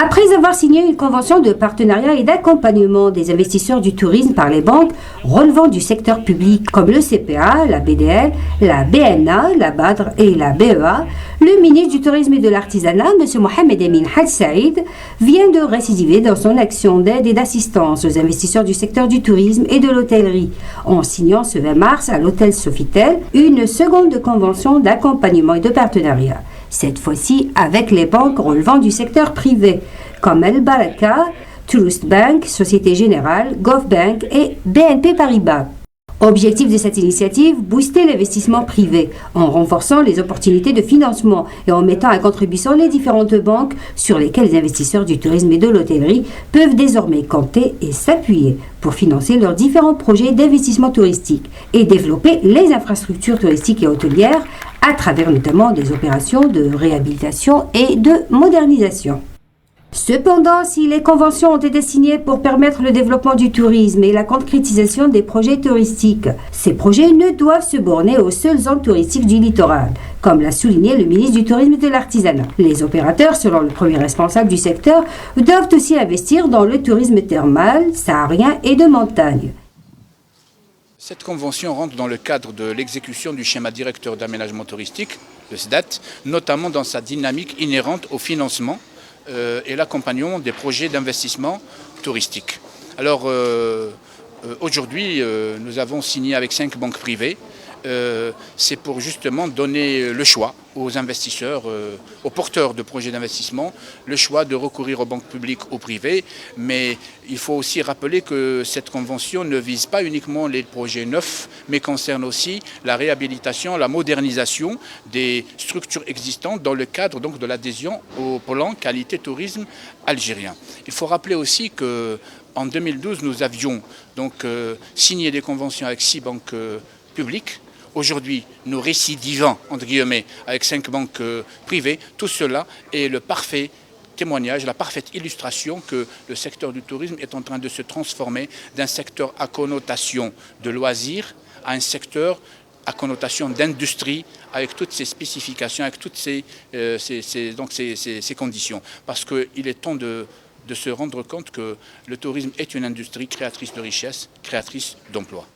Après avoir signé une convention de partenariat et d'accompagnement des investisseurs du tourisme par les banques relevant du secteur public comme le CPA, la BDL, la BNA, la BADR et la BEA, le ministre du Tourisme et de l'Artisanat, M. Mohamed Emin Hadj Saïd, vient de récidiver dans son action d'aide et d'assistance aux investisseurs du secteur du tourisme et de l'hôtellerie, en signant ce 20 mars à l'hôtel Sofitel une seconde convention d'accompagnement et de partenariat. Cette fois-ci avec les banques relevant du secteur privé, comme El Baraka, Trust Bank, Société Générale, GovBank et BNP Paribas. Objectif de cette initiative, booster l'investissement privé en renforçant les opportunités de financement et en mettant à contribution les différentes banques sur lesquelles les investisseurs du tourisme et de l'hôtellerie peuvent désormais compter et s'appuyer pour financer leurs différents projets d'investissement touristique et développer les infrastructures touristiques et hôtelières à travers notamment des opérations de réhabilitation et de modernisation. Cependant, si les conventions ont été signées pour permettre le développement du tourisme et la concrétisation des projets touristiques, ces projets ne doivent se borner aux seules zones touristiques du littoral, comme l'a souligné le ministre du Tourisme et de l'Artisanat. Les opérateurs, selon le premier responsable du secteur, doivent aussi investir dans le tourisme thermal, saharien et de montagne. Cette convention rentre dans le cadre de l'exécution du schéma directeur d'aménagement touristique, le SDAT, notamment dans sa dynamique inhérente au financement et l'accompagnement des projets d'investissement touristique. Alors aujourd'hui, nous avons signé avec 5 banques privées. C'est pour justement donner le choix aux investisseurs, aux porteurs de projets d'investissement, le choix de recourir aux banques publiques ou privées. Mais il faut aussi rappeler que cette convention ne vise pas uniquement les projets neufs, mais concerne aussi la réhabilitation, la modernisation des structures existantes dans le cadre donc de l'adhésion au plan qualité tourisme algérien. Il faut rappeler aussi qu'en 2012, nous avions donc signé des conventions avec 6 banques publiques. Aujourd'hui, nous récidivons, entre guillemets, avec 5 banques privées. Tout cela est le parfait témoignage, la parfaite illustration que le secteur du tourisme est en train de se transformer d'un secteur à connotation de loisirs à un secteur à connotation d'industrie, avec toutes ses spécifications, avec toutes ces conditions. Parce qu'il est temps de se rendre compte que le tourisme est une industrie créatrice de richesse, créatrice d'emplois.